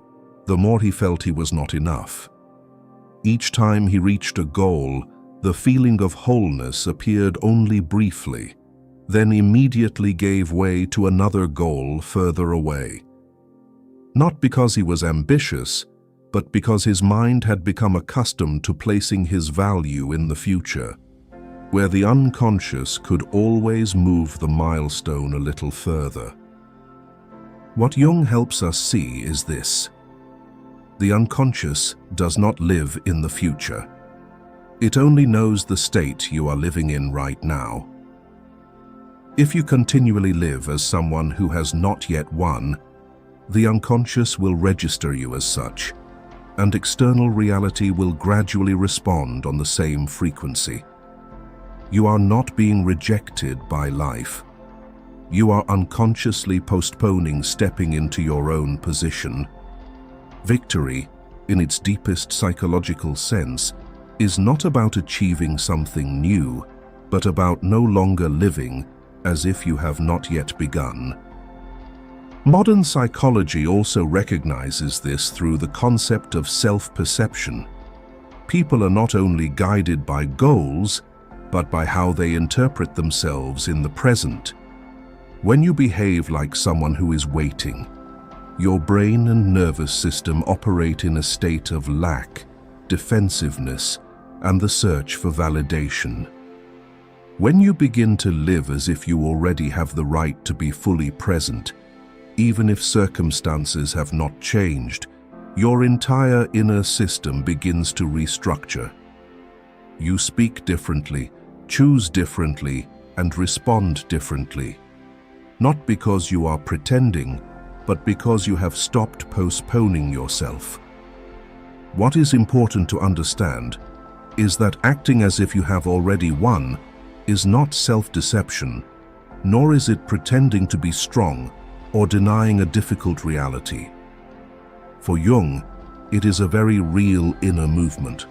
the more he felt he was not enough. Each time he reached a goal, the feeling of wholeness appeared only briefly, then immediately gave way to another goal further away. Not because he was ambitious, but because his mind had become accustomed to placing his value in the future, where the unconscious could always move the milestone a little further. What Jung helps us see is this: the unconscious does not live in the future. It only knows the state you are living in right now. If you continually live as someone who has not yet won, the unconscious will register you as such, and external reality will gradually respond on the same frequency. You are not being rejected by life. You are unconsciously postponing stepping into your own position, Victory, in its deepest psychological sense, is not about achieving something new, but about no longer living as if you have not yet begun. Modern psychology also recognizes this through the concept of self-perception. People are not only guided by goals, but by how they interpret themselves in the present. When you behave like someone who is waiting, your brain and nervous system operate in a state of lack, defensiveness, and the search for validation. When you begin to live as if you already have the right to be fully present, even if circumstances have not changed, your entire inner system begins to restructure. You speak differently, choose differently, and respond differently. Not because you are pretending, but because you have stopped postponing yourself. What is important to understand is that acting as if you have already won is not self-deception, nor is it pretending to be strong or denying a difficult reality. For Jung, it is a very real inner movement.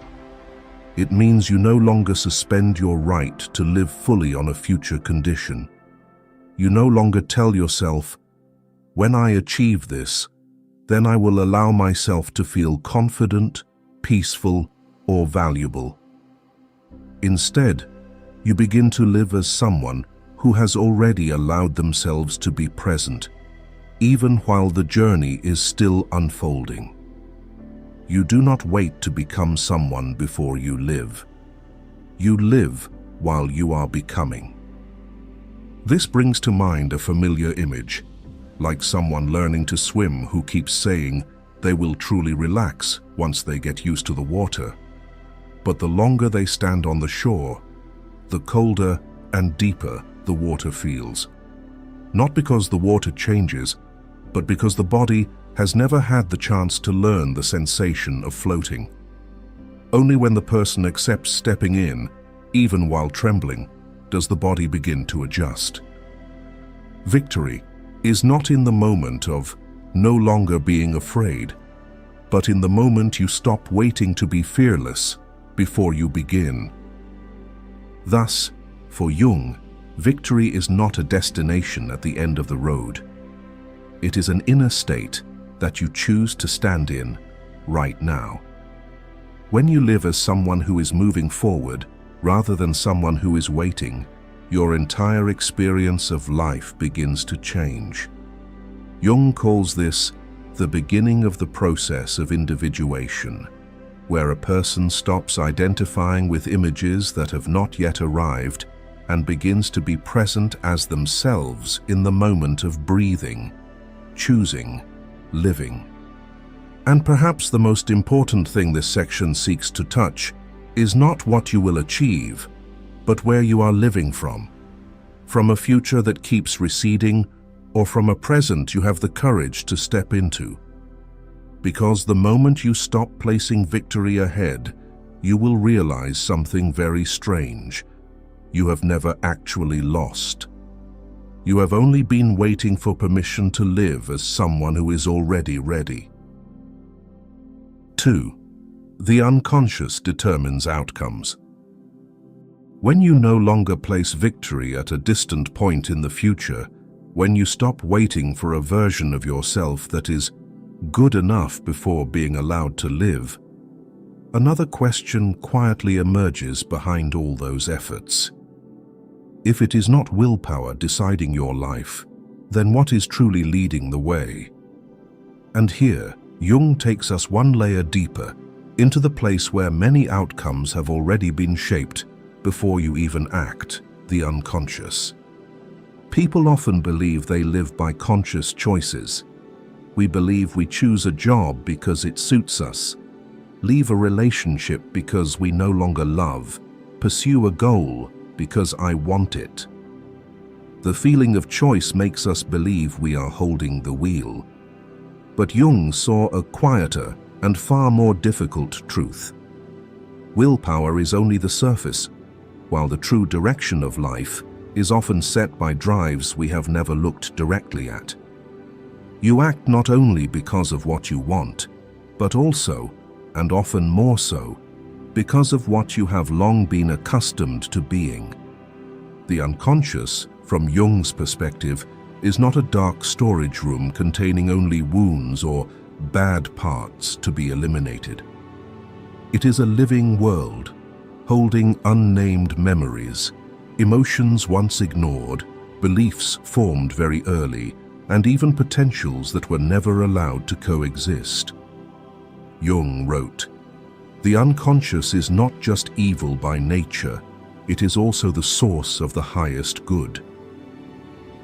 It means you no longer suspend your right to live fully on a future condition. You no longer tell yourself, "When I achieve this, then I will allow myself to feel confident, peaceful, or valuable." Instead, you begin to live as someone who has already allowed themselves to be present, even while the journey is still unfolding. You do not wait to become someone before you live. You live while you are becoming. This brings to mind a familiar image, like someone learning to swim who keeps saying they will truly relax once they get used to the water. But the longer they stand on the shore, the colder and deeper the water feels. Not because the water changes, but because the body has never had the chance to learn the sensation of floating. Only when the person accepts stepping in, even while trembling, does the body begin to adjust. Victory is not in the moment of no longer being afraid, but in the moment you stop waiting to be fearless before you begin. Thus, for Jung, victory is not a destination at the end of the road. It is an inner state that you choose to stand in right now. When you live as someone who is moving forward rather than someone who is waiting, your entire experience of life begins to change. Jung calls this the beginning of the process of individuation, where a person stops identifying with images that have not yet arrived and begins to be present as themselves in the moment of breathing, choosing, living. And perhaps the most important thing this section seeks to touch is not what you will achieve, but where you are living from a future that keeps receding, or from a present you have the courage to step into. Because the moment you stop placing victory ahead, you will realize something very strange. You have never actually lost. You have only been waiting for permission to live as someone who is already ready. 2. The unconscious determines outcomes. When you no longer place victory at a distant point in the future, when you stop waiting for a version of yourself that is good enough before being allowed to live, another question quietly emerges behind all those efforts. If it is not willpower deciding your life, then what is truly leading the way? And here, Jung takes us one layer deeper into the place where many outcomes have already been shaped before you even act, the unconscious. People often believe they live by conscious choices. We believe we choose a job because it suits us, leave a relationship because we no longer love, pursue a goal because I want it. The feeling of choice makes us believe we are holding the wheel. But Jung saw a quieter and far more difficult truth. Willpower is only the surface, while the true direction of life is often set by drives we have never looked directly at. You act not only because of what you want, but also, and often more so, because of what you have long been accustomed to being. The unconscious, from Jung's perspective, is not a dark storage room containing only wounds or bad parts to be eliminated. It is a living world, holding unnamed memories, emotions once ignored, beliefs formed very early, and even potentials that were never allowed to coexist. Jung wrote, "The unconscious is not just evil by nature, it is also the source of the highest good."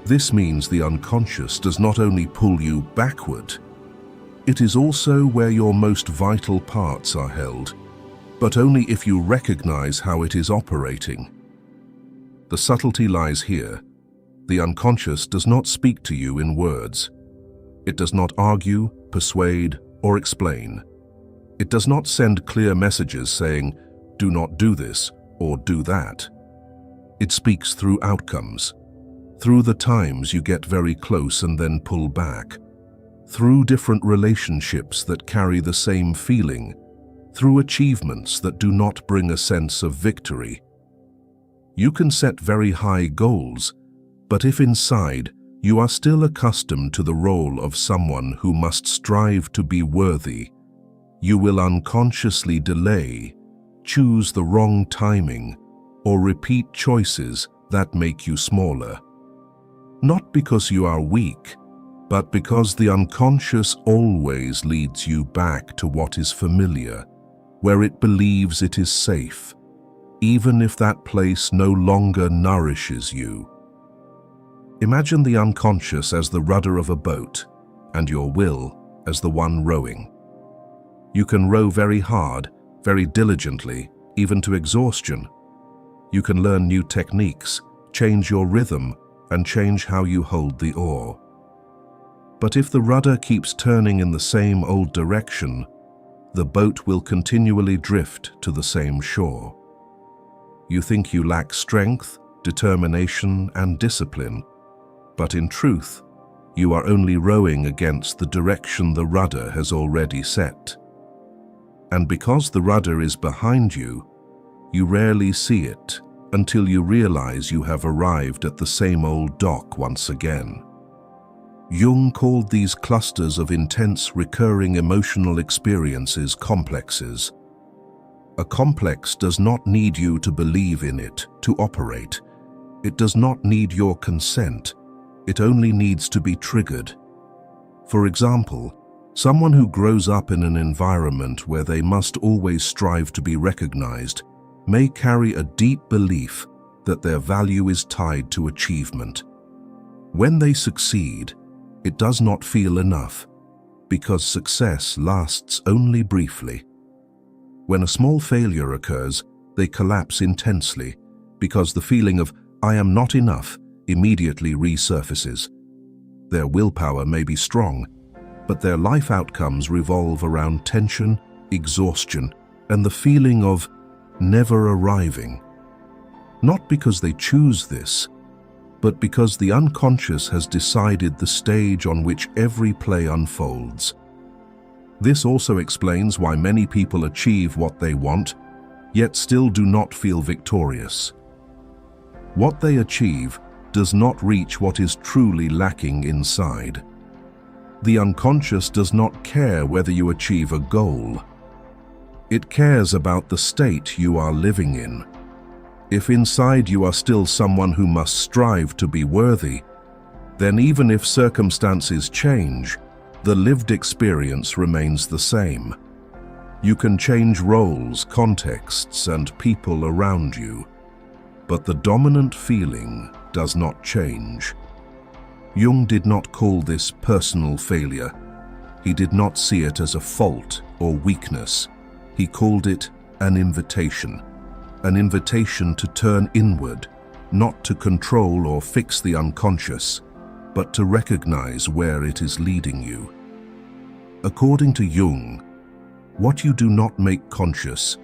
This means the unconscious does not only pull you backward, it is also where your most vital parts are held, but only if you recognize how it is operating. The subtlety lies here. The unconscious does not speak to you in words. It does not argue, persuade, or explain. It does not send clear messages saying, "Do not do this," or "do that." It speaks through outcomes, through the times you get very close and then pull back, through different relationships that carry the same feeling, through achievements that do not bring a sense of victory. You can set very high goals, but if inside you are still accustomed to the role of someone who must strive to be worthy, you will unconsciously delay, choose the wrong timing, or repeat choices that make you smaller. Not because you are weak, but because the unconscious always leads you back to what is familiar, where it believes it is safe, even if that place no longer nourishes you. Imagine the unconscious as the rudder of a boat, and your will as the one rowing. You can row very hard, very diligently, even to exhaustion. You can learn new techniques, change your rhythm, and change how you hold the oar. But if the rudder keeps turning in the same old direction, the boat will continually drift to the same shore. You think you lack strength, determination, and discipline, but in truth, you are only rowing against the direction the rudder has already set. And because the rudder is behind you, you rarely see it until you realize you have arrived at the same old dock once again. Jung called these clusters of intense recurring emotional experiences complexes. A complex does not need you to believe in it to operate. It does not need your consent. It only needs to be triggered. For example, someone who grows up in an environment where they must always strive to be recognized may carry a deep belief that their value is tied to achievement. When they succeed, it does not feel enough, because success lasts only briefly. When a small failure occurs, they collapse intensely, because the feeling of "I am not enough" immediately resurfaces. Their willpower may be strong, but their life outcomes revolve around tension, exhaustion, and the feeling of never arriving. Not because they choose this, but because the unconscious has decided the stage on which every play unfolds. This also explains why many people achieve what they want, yet still do not feel victorious. What they achieve does not reach what is truly lacking inside. The unconscious does not care whether you achieve a goal. It cares about the state you are living in. If inside you are still someone who must strive to be worthy, then even if circumstances change, the lived experience remains the same. You can change roles, contexts, and people around you, but the dominant feeling does not change. Jung did not call this personal failure. He did not see it as a fault or weakness. He called it an invitation to turn inward, not to control or fix the unconscious, but to recognize where it is leading you. According to Jung, what you do not make conscious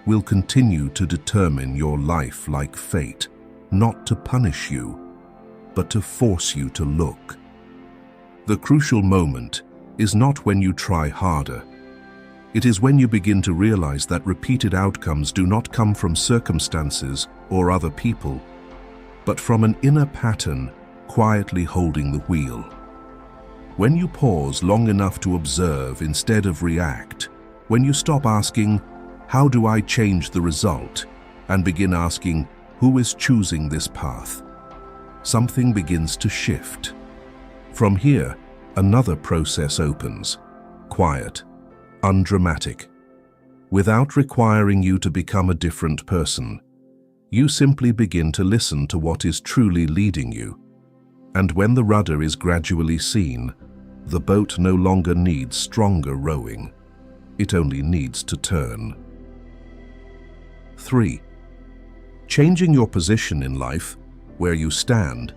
will continue to determine your life like fate, not to punish you, but to force you to look. The crucial moment is not when you try harder. It is when you begin to realize that repeated outcomes do not come from circumstances or other people, but from an inner pattern quietly holding the wheel. When you pause long enough to observe instead of react, when you stop asking, "How do I change the result?" and begin asking, "Who is choosing this path?" something begins to shift. From here, another process opens, quiet, undramatic, without requiring you to become a different person. You simply begin to listen to what is truly leading you. And when the rudder is gradually seen, the boat no longer needs stronger rowing. It only needs to turn. 3. Changing your position in life, where you stand,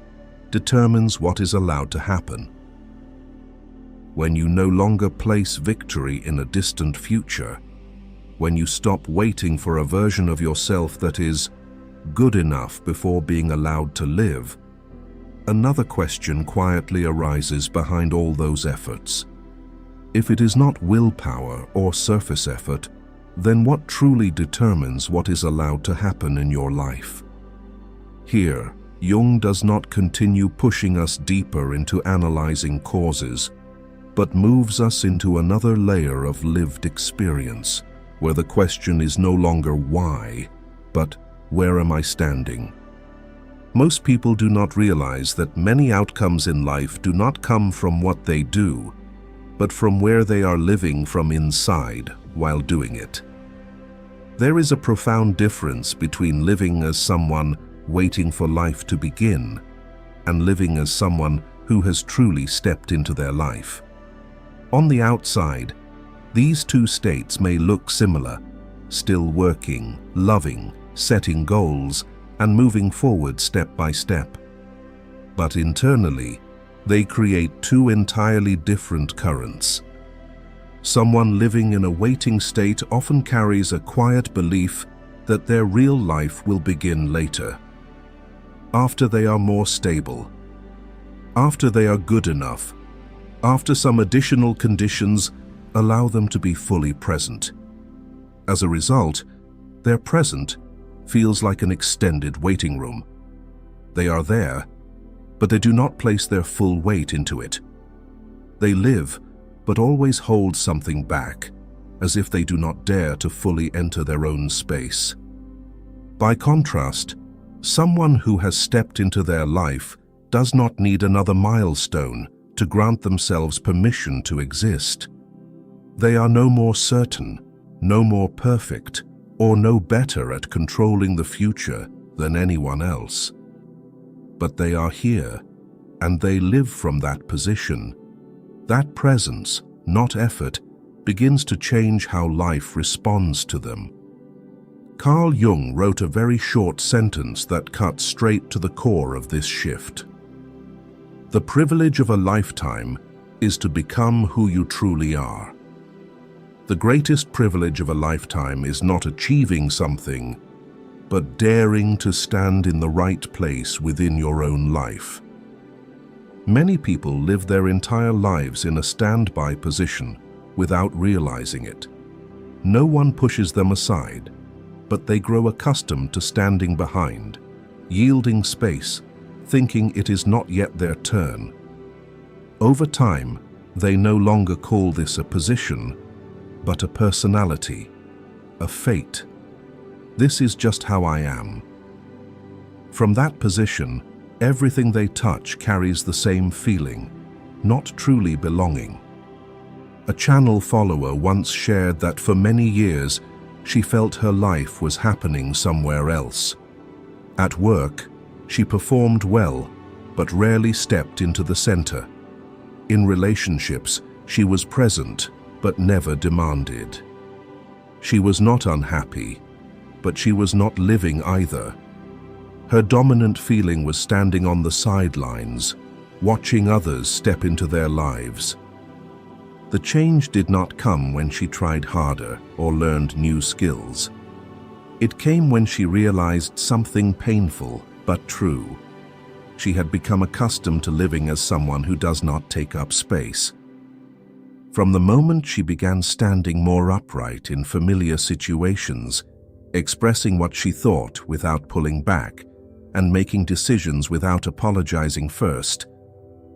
determines what is allowed to happen. When you no longer place victory in a distant future, when you stop waiting for a version of yourself that is good enough before being allowed to live, another question quietly arises behind all those efforts. If it is not willpower or surface effort, then what truly determines what is allowed to happen in your life? Here, Jung does not continue pushing us deeper into analyzing causes, but moves us into another layer of lived experience, where the question is no longer why, but where am I standing? Most people do not realize that many outcomes in life do not come from what they do, but from where they are living from inside while doing it. There is a profound difference between living as someone waiting for life to begin and living as someone who has truly stepped into their life. On the outside, these two states may look similar, still working, loving, setting goals, and moving forward step by step. But internally, they create two entirely different currents. Someone living in a waiting state often carries a quiet belief that their real life will begin later, after they are more stable, after they are good enough, after some additional conditions allow them to be fully present. As a result, their present feels like an extended waiting room. They are there, but they do not place their full weight into it. They live, but always hold something back, as if they do not dare to fully enter their own space. By contrast, someone who has stepped into their life does not need another milestone to grant themselves permission to exist. They are no more certain, no more perfect, or no better at controlling the future than anyone else. But they are here, and they live from that position. That presence, not effort, begins to change how life responds to them. Carl Jung wrote a very short sentence that cut straight to the core of this shift. The privilege of a lifetime is to become who you truly are. The greatest privilege of a lifetime is not achieving something, but daring to stand in the right place within your own life. Many people live their entire lives in a standby position without realizing it. No one pushes them aside, but they grow accustomed to standing behind, yielding space, thinking it is not yet their turn. Over time, they no longer call this a position, but a personality, a fate. This is just how I am. From that position, everything they touch carries the same feeling, not truly belonging. A channel follower once shared that for many years, she felt her life was happening somewhere else. At work, she performed well, but rarely stepped into the center. In relationships, she was present, but never demanded. She was not unhappy, but she was not living either. Her dominant feeling was standing on the sidelines, watching others step into their lives. The change did not come when she tried harder or learned new skills. It came when she realized something painful but true. She had become accustomed to living as someone who does not take up space. From the moment she began standing more upright in familiar situations, expressing what she thought without pulling back, and making decisions without apologizing first,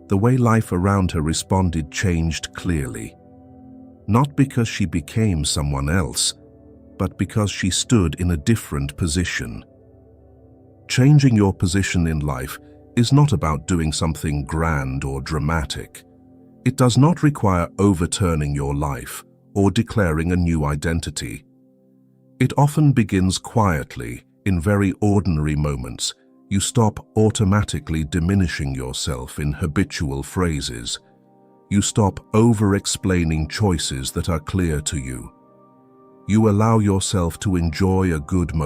the way life around her responded changed clearly. Not because she became someone else, but because she stood in a different position. Changing your position in life is not about doing something grand or dramatic. It does not require overturning your life or declaring a new identity. It often begins quietly, in very ordinary moments. You stop automatically diminishing yourself in habitual phrases. You stop over-explaining choices that are clear to you. You allow yourself to enjoy a good moment.